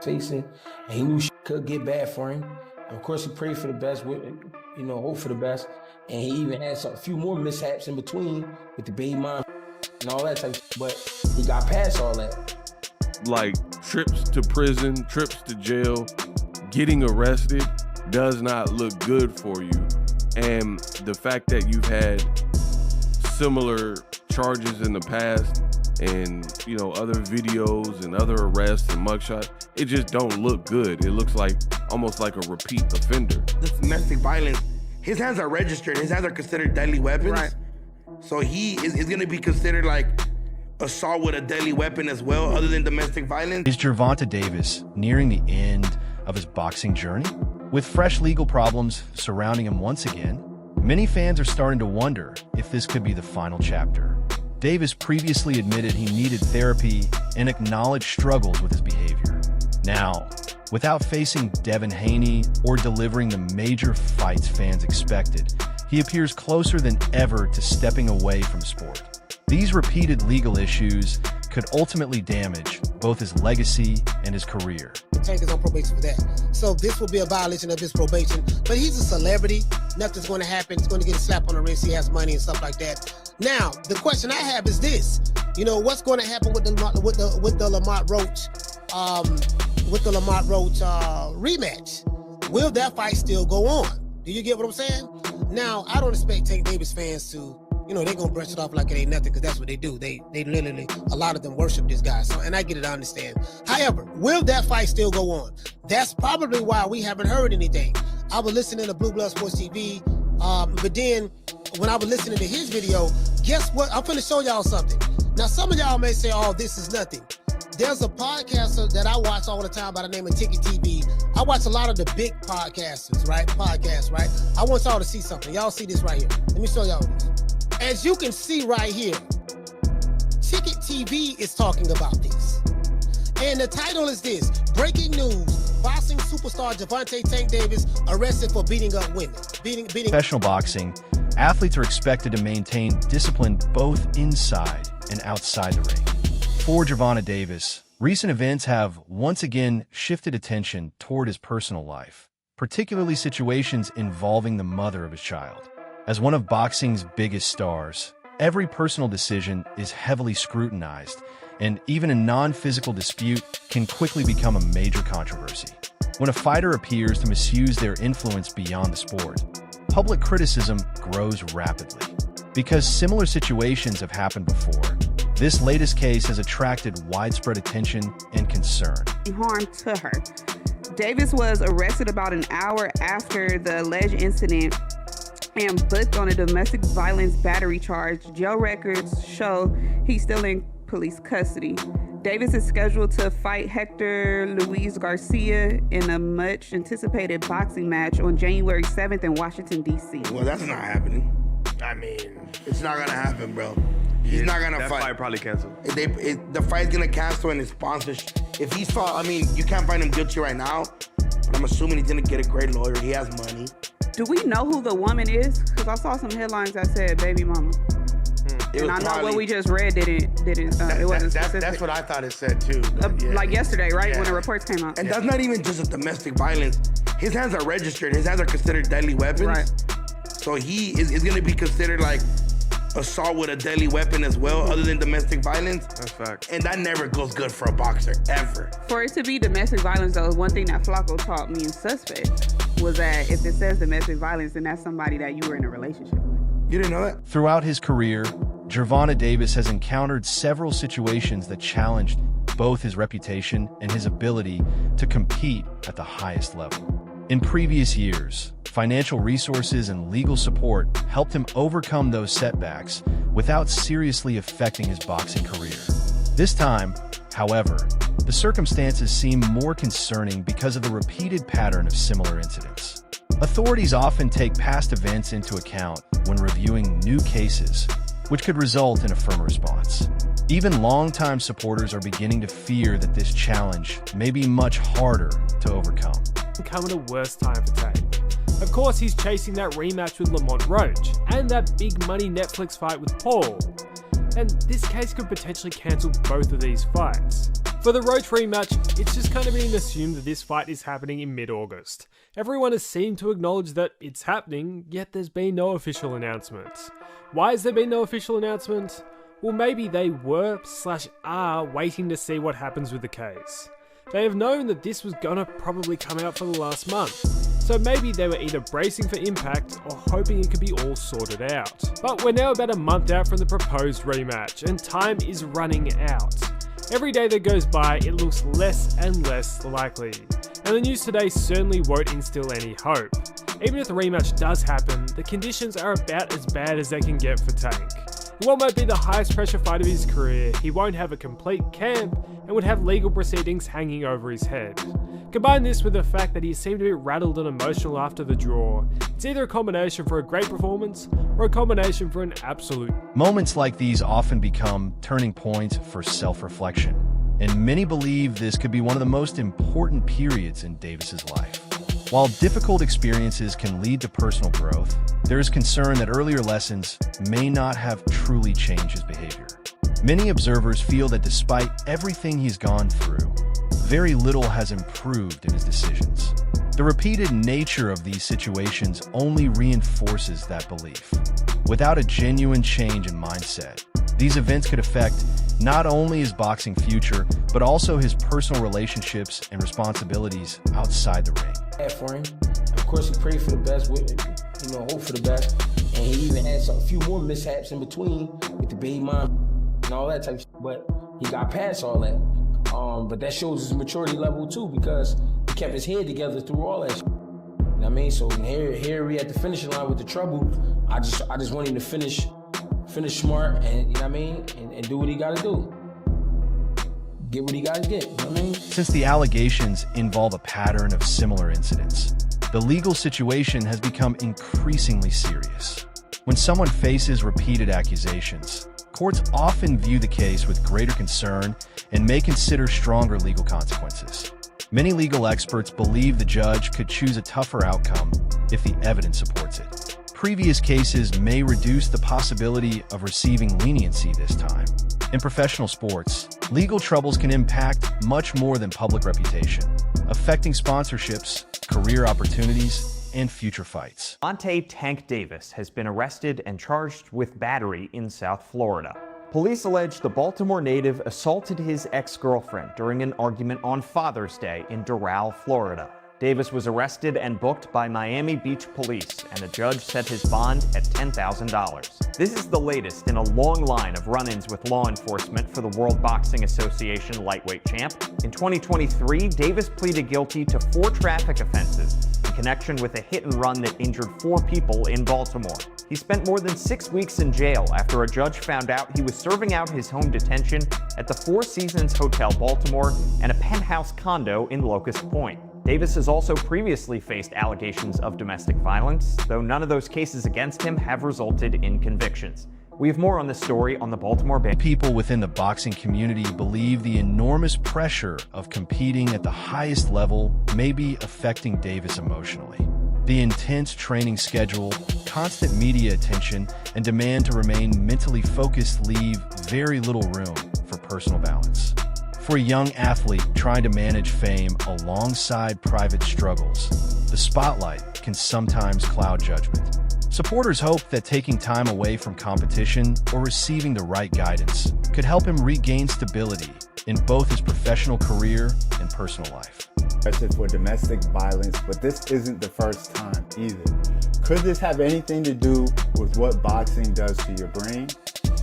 facing, and he knew shit could get bad for him. And of course, he prayed for the best, hope for the best. And he even had a few more mishaps in between with the baby mom and all that type of shit. But he got past all that. Like trips to prison, trips to jail, getting arrested does not look good for you. And the fact that you've had similar charges in the past and, other videos and other arrests and mugshots, it just don't look good. It looks like almost like a repeat offender. This domestic violence, his hands are registered. His hands are considered deadly weapons. Right. So he is going to be considered like assault with a deadly weapon as well, other than domestic violence. Is Gervonta Davis nearing the end of his boxing journey? With fresh legal problems surrounding him once again, many fans are starting to wonder if this could be the final chapter. Davis previously admitted he needed therapy and acknowledged struggles with his behavior. Now, without facing Devin Haney or delivering the major fights fans expected, he appears closer than ever to stepping away from sport. These repeated legal issues could ultimately damage both his legacy and his career. Tank is on probation for that. So this will be a violation of his probation. But he's a celebrity. Nothing's going to happen. He's going to get a slap on the wrist. He has money and stuff like that. Now, the question I have is this. What's going to happen with the Lamont Roach rematch? Will that fight still go on? Do you get what I'm saying? Now, I don't expect Tank Davis fans to, they're going to brush it off like it ain't nothing, because that's what they do. They literally, a lot of them worship this guy. So, and I get it, I understand. However, will that fight still go on? That's probably why we haven't heard anything. I was listening to Blue Blood Sports TV, but then when I was listening to his video, guess what? I'm finna show y'all something. Now, some of y'all may say, oh, this is nothing. There's a podcaster that I watch all the time by the name of Ticket TV. I watch a lot of the big podcasters, right? I want y'all to see something. Y'all see this right here. Let me show y'all this. As you can see right here, Ticket TV is talking about this. And the title is this: Breaking News, boxing superstar Gervonta Tank Davis arrested for beating up women. Professional boxing, athletes are expected to maintain discipline both inside and outside the ring. For Gervonta Davis, recent events have once again shifted attention toward his personal life, particularly situations involving the mother of his child. As one of boxing's biggest stars, every personal decision is heavily scrutinized, and even a non-physical dispute can quickly become a major controversy. When a fighter appears to misuse their influence beyond the sport, public criticism grows rapidly. Because similar situations have happened before, this latest case has attracted widespread attention and concern. Harm to her. Davis was arrested about an hour after the alleged incident and booked on a domestic violence battery charge. Jail records show he's still in police custody. Davis is scheduled to fight Hector Luis Garcia in a much anticipated boxing match on January 7th in Washington, D.C. Well, that's not happening. I mean, it's not gonna happen, bro. He's not gonna fight. That fight probably canceled. The fight's gonna cancel and his sponsorship. If he's fought, I mean, you can't find him guilty right now, but I'm assuming he's gonna get a great lawyer. He has money. Do we know who the woman is? Because I saw some headlines that said baby mama. And I know what we just read didn't it wasn't specific. That's what I thought it said too. Yeah. Like yesterday, right? Yeah. When the reports came out. And that's not even just a domestic violence. His hands are registered. His hands are considered deadly weapons. Right. So he is going to be considered like assault with a deadly weapon as well, other than domestic violence. That's fact. And that never goes good for a boxer, ever. For it to be domestic violence, though, one thing that Flacco taught me in Suspect was that if it says domestic violence, then that's somebody that you were in a relationship with. You didn't know that? Throughout his career, Gervonta Davis has encountered several situations that challenged both his reputation and his ability to compete at the highest level. In previous years, financial resources and legal support helped him overcome those setbacks without seriously affecting his boxing career. This time, however, the circumstances seem more concerning because of the repeated pattern of similar incidents. Authorities often take past events into account when reviewing new cases, which could result in a firm response. Even longtime supporters are beginning to fear that this challenge may be much harder to overcome. Coming a worse time for Tank. Of course, he's chasing that rematch with Lamont Roach and that big money Netflix fight with Paul. And this case could potentially cancel both of these fights. For the Roach rematch, it's just kind of being assumed that this fight is happening in mid-August. Everyone has seemed to acknowledge that it's happening, yet there's been no official announcement. Why has there been no official announcement? Well, maybe they were/are waiting to see what happens with the case. They have known that this was gonna probably come out for the last month, so maybe they were either bracing for impact or hoping it could be all sorted out. But we're now about a month out from the proposed rematch, and time is running out. Every day that goes by, it looks less and less likely, and the news today certainly won't instill any hope. Even if the rematch does happen, the conditions are about as bad as they can get for Tank. In what might be the highest pressure fight of his career, he won't have a complete camp and would have legal proceedings hanging over his head. Combine this with the fact that he seemed to be rattled and emotional after the draw, it's either a combination for a great performance or a combination for an absolute. Moments like these often become turning points for self-reflection, and many believe this could be one of the most important periods in Davis's life. While difficult experiences can lead to personal growth, there is concern that earlier lessons may not have truly changed his behavior. Many observers feel that despite everything he's gone through, very little has improved in his decisions. The repeated nature of these situations only reinforces that belief. Without a genuine change in mindset, these events could affect not only his boxing future, but also his personal relationships and responsibilities outside the ring. For him. Of course, he prayed for the best, hope for the best. And he even had a few more mishaps in between with the baby mom and all that type of shit. But he got past all that. But that shows his maturity level too, because he kept his head together through all that shit. You know what I mean? So here we at the finishing line with the trouble. I just want him to finish smart and, you know what I mean, and do what he gotta do. Get what he gotta get, you know what I mean? Since the allegations involve a pattern of similar incidents, the legal situation has become increasingly serious. When someone faces repeated accusations, courts often view the case with greater concern and may consider stronger legal consequences. Many legal experts believe the judge could choose a tougher outcome if the evidence supports it. Previous cases may reduce the possibility of receiving leniency this time. In professional sports, legal troubles can impact much more than public reputation, affecting sponsorships, career opportunities, and future fights. Gervonta "Tank" Davis has been arrested and charged with battery in South Florida. Police allege the Baltimore native assaulted his ex-girlfriend during an argument on Father's Day in Doral, Florida. Davis was arrested and booked by Miami Beach police, and a judge set his bond at $10,000. This is the latest in a long line of run-ins with law enforcement for the World Boxing Association lightweight champ. In 2023, Davis pleaded guilty to 4 traffic offenses in connection with a hit-and-run that injured 4 people in Baltimore. He spent more than 6 weeks in jail after a judge found out he was serving out his home detention at the Four Seasons Hotel Baltimore and a penthouse condo in Locust Point. Davis has also previously faced allegations of domestic violence, though none of those cases against him have resulted in convictions. We have more on this story on the Baltimore Bay. People within the boxing community believe the enormous pressure of competing at the highest level may be affecting Davis emotionally. The intense training schedule, constant media attention, and demand to remain mentally focused leave very little room for personal balance. For a young athlete trying to manage fame alongside private struggles, the spotlight can sometimes cloud judgment. Supporters hope that taking time away from competition or receiving the right guidance could help him regain stability in both his professional career and personal life. For domestic violence, but this isn't the first time either. Could this have anything to do with what boxing does to your brain?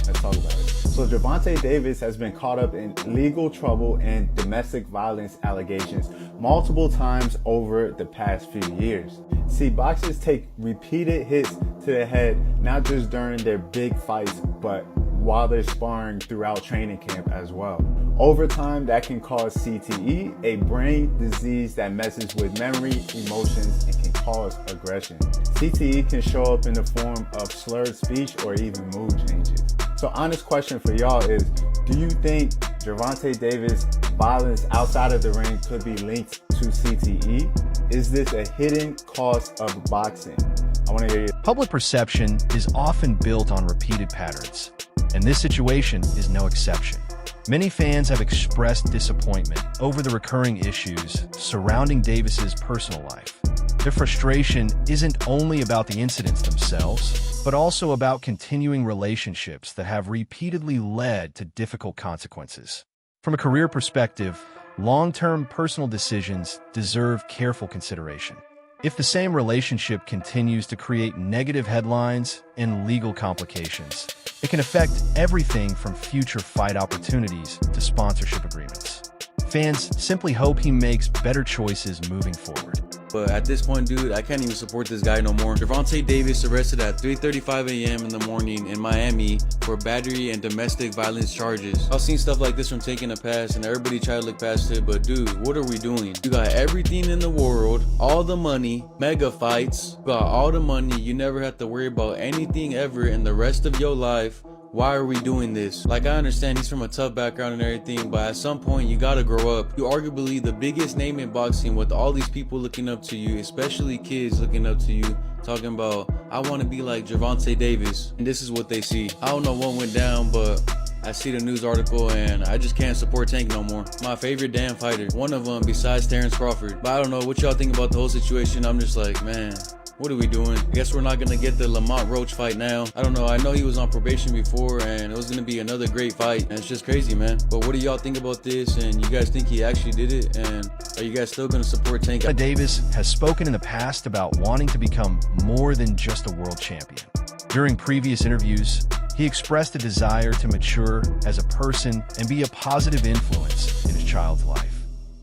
Let's talk about it. So Gervonta Davis has been caught up in legal trouble and domestic violence allegations multiple times over the past few years. See, boxers take repeated hits to the head, not just during their big fights, but while they're sparring throughout training camp as well. Over time, that can cause CTE, a brain disease that messes with memory, emotions, and can cause aggression. CTE can show up in the form of slurred speech or even mood changes. So honest question for y'all is, do you think Gervonta Davis' violence outside of the ring could be linked to CTE? Is this a hidden cost of boxing? I want to hear you. Public perception is often built on repeated patterns, and this situation is no exception. Many fans have expressed disappointment over the recurring issues surrounding Davis's personal life. Their frustration isn't only about the incidents themselves, but also about continuing relationships that have repeatedly led to difficult consequences. From a career perspective, long-term personal decisions deserve careful consideration. If the same relationship continues to create negative headlines and legal complications, it can affect everything from future fight opportunities to sponsorship agreements. Fans simply hope he makes better choices moving forward. But at this point, dude, I can't even support this guy no more. Gervonta Davis arrested at 3:35 a.m. in the morning in Miami for battery and domestic violence charges. I've seen stuff like this from Taking a Pass, and everybody try to look past it, but dude, what are we doing? You got everything in the world, all the money, mega fights, you got all the money, you never have to worry about anything ever in the rest of your life. Why are we doing this? Like, I understand he's from a tough background and everything, but at some point you gotta grow up. You're arguably the biggest name in boxing with all these people looking up to you, especially kids looking up to you, talking about, I want to be like Gervonta Davis. And this is what they see. I don't know what went down, but I see the news article and I just can't support Tank no more. My favorite damn fighter. One of them besides Terrence Crawford. But I don't know what y'all think about the whole situation. I'm just like, man, what are we doing? I guess we're not going to get the Lamont Roach fight now. I don't know. I know he was on probation before and it was going to be another great fight. And it's just crazy, man. But what do y'all think about this? And you guys think he actually did it? And are you guys still going to support Tank? Davis has spoken in the past about wanting to become more than just a world champion. During previous interviews, he expressed a desire to mature as a person and be a positive influence in his child's life.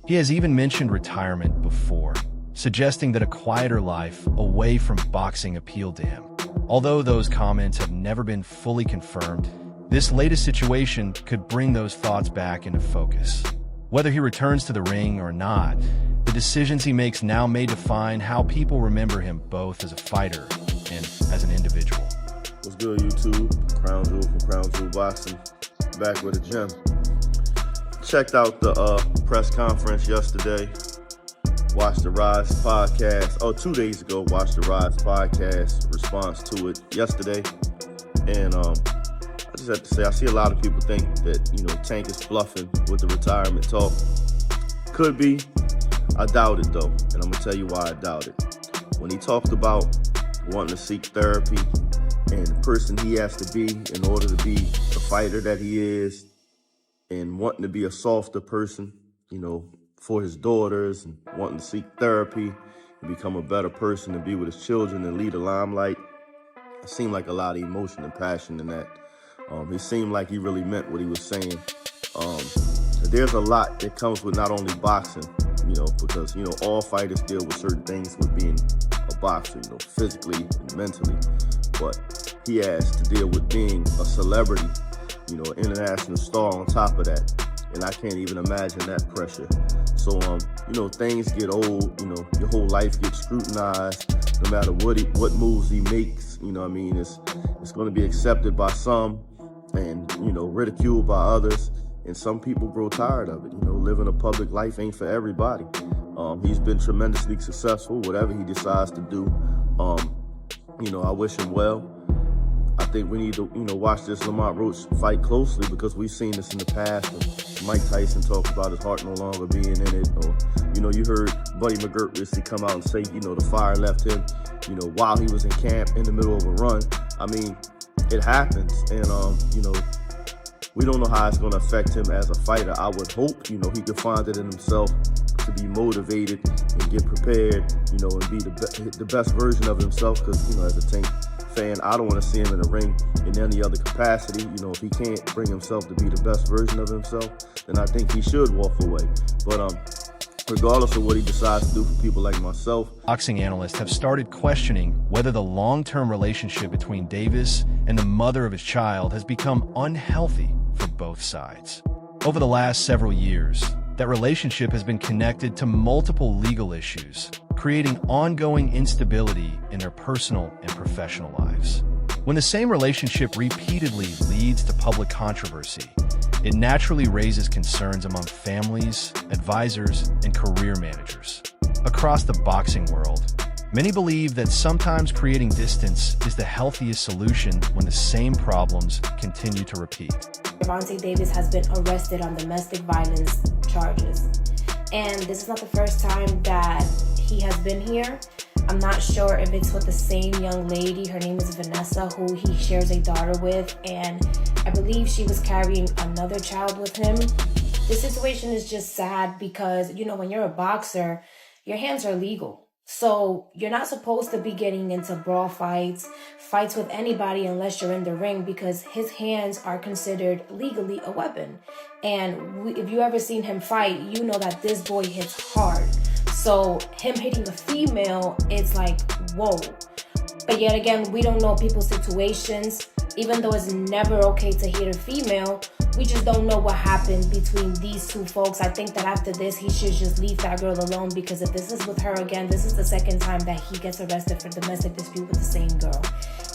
He has even mentioned retirement before, suggesting that a quieter life away from boxing appealed to him. Although those comments have never been fully confirmed, this latest situation could bring those thoughts back into focus. Whether he returns to the ring or not, the decisions he makes now may define how people remember him both as a fighter and as an individual. What's good, YouTube? Crown Jewel from Crown Jewel Boxing, back with a gem. Checked out the press conference yesterday. Watched the Rise podcast, 2 days ago, watched the Rise podcast response to it yesterday. And I just have to say, I see a lot of people think that, Tank is bluffing with the retirement talk. Could be. I doubt it, though. And I'm going to tell you why I doubt it. When he talked about wanting to seek therapy and the person he has to be in order to be the fighter that he is and wanting to be a softer person, for his daughters and wanting to seek therapy and become a better person and be with his children and lead the limelight. It seemed like a lot of emotion and passion in that. It seemed like he really meant what he was saying. There's a lot that comes with not only boxing, because, all fighters deal with certain things with being a boxer, physically and mentally. But he has to deal with being a celebrity, an international star on top of that. And I can't even imagine that pressure. So, things get old, your whole life gets scrutinized, no matter what moves he makes, it's going to be accepted by some and, ridiculed by others. And some people grow tired of it. Living a public life ain't for everybody. He's been tremendously successful, whatever he decides to do. I wish him well. I think we need to, watch this Lamont Roach fight closely because we've seen this in the past. Mike Tyson talked about his heart no longer being in it. Or, you heard Buddy McGirt recently come out and say, the fire left him, while he was in camp in the middle of a run. I mean, it happens. And, we don't know how it's going to affect him as a fighter. I would hope, he could find it in himself to be motivated and get prepared, and be the best version of himself. Because, as a Tank fan, I don't want to see him in the ring in any other capacity. If he can't bring himself to be the best version of himself, then I think he should walk away. But regardless of what he decides to do for people like myself. Boxing analysts have started questioning whether the long-term relationship between Davis and the mother of his child has become unhealthy for both sides. Over the last several years, that relationship has been connected to multiple legal issues, creating ongoing instability in their personal and professional lives. When the same relationship repeatedly leads to public controversy, it naturally raises concerns among families, advisors, and career managers. Across the boxing world, many believe that sometimes creating distance is the healthiest solution when the same problems continue to repeat. Gervonta Davis has been arrested on domestic violence charges. And this is not the first time that he has been here. I'm not sure if it's with the same young lady. Her name is Vanessa, who he shares a daughter with. And I believe she was carrying another child with him. The situation is just sad because, you know, when you're a boxer, your hands are legal. So you're not supposed to be getting into brawl fights with anybody unless you're in the ring, because his hands are considered legally a weapon. And if you ever seen him fight, you know that this boy hits hard. So him hitting a female, it's like, whoa. But yet again, we don't know people's situations. Even though it's never okay to hit a female, we just don't know what happened between these two folks. I think that after this, he should just leave that girl alone, because if this is with her again, this is the second time that he gets arrested for domestic dispute with the same girl.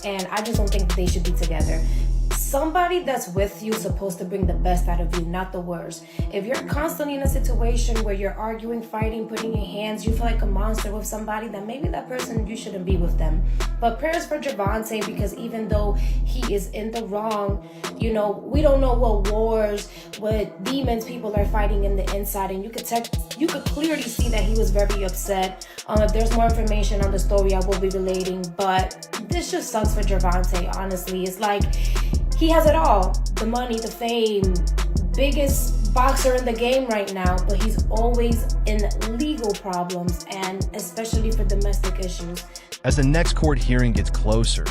And I just don't think that they should be together. Somebody that's with you is supposed to bring the best out of you, not the worst. If you're constantly in a situation where you're arguing, fighting, putting your hands, you feel like a monster with somebody, then maybe that person, you shouldn't be with them. But prayers for Gervonta, because even though he is in the wrong, you know, we don't know what wars, what demons people are fighting in the inside. And you could clearly see that he was very upset. If there's more information on the story, I will be relating. But this just sucks for Gervonta, honestly. It's like, he has it all. The money, the fame, biggest boxer in the game right now, but he's always in legal problems, and especially for domestic issues. As the next court hearing gets closer,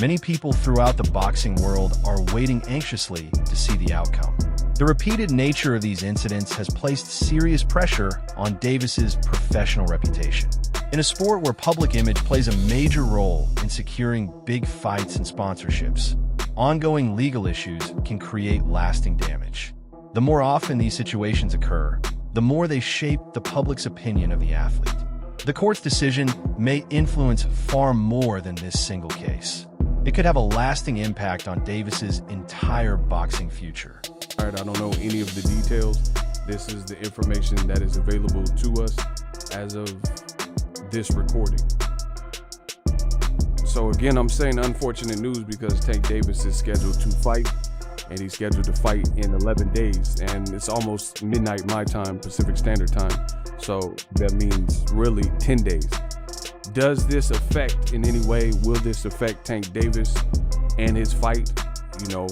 many people throughout the boxing world are waiting anxiously to see the outcome. The repeated nature of these incidents has placed serious pressure on Davis's professional reputation. In a sport where public image plays a major role in securing big fights and sponsorships, ongoing legal issues can create lasting damage. The more often these situations occur, the more they shape the public's opinion of the athlete. The court's decision may influence far more than this single case. It could have a lasting impact on Davis's entire boxing future. All right, I don't know any of the details. This is the information that is available to us as of this recording. So again, I'm saying unfortunate news because Tank Davis is scheduled to fight, and he's scheduled to fight in 11 days, and it's almost midnight my time, Pacific Standard Time. So that means really 10 days. Does this affect in any way? Will this affect Tank Davis and his fight? You know,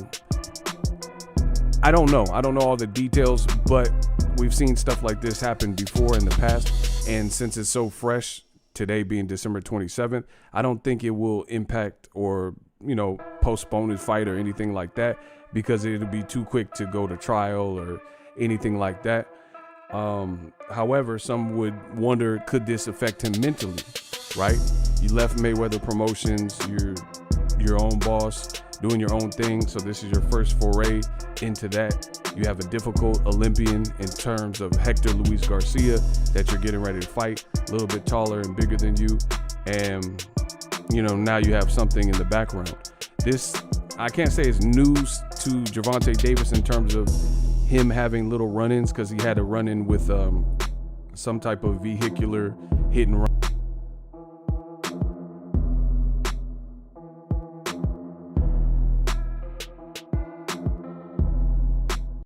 I don't know. I don't know all the details, but we've seen stuff like this happen before in the past. And since it's so fresh, today being December 27th, I don't think it will impact or, you know, postpone his fight or anything like that, because it'll be too quick to go to trial or anything like that. However, some would wonder, could this affect him mentally, right? You left Mayweather Promotions, you're your own boss, doing your own thing. So this is your first foray into that. You have a difficult Olympian in terms of Hector Luis Garcia that you're getting ready to fight, a little bit taller and bigger than you. And, you know, now you have something in the background. This, I can't say it's news to Gervonta Davis in terms of him having little run-ins, because he had a run-in with some type of vehicular hit and run.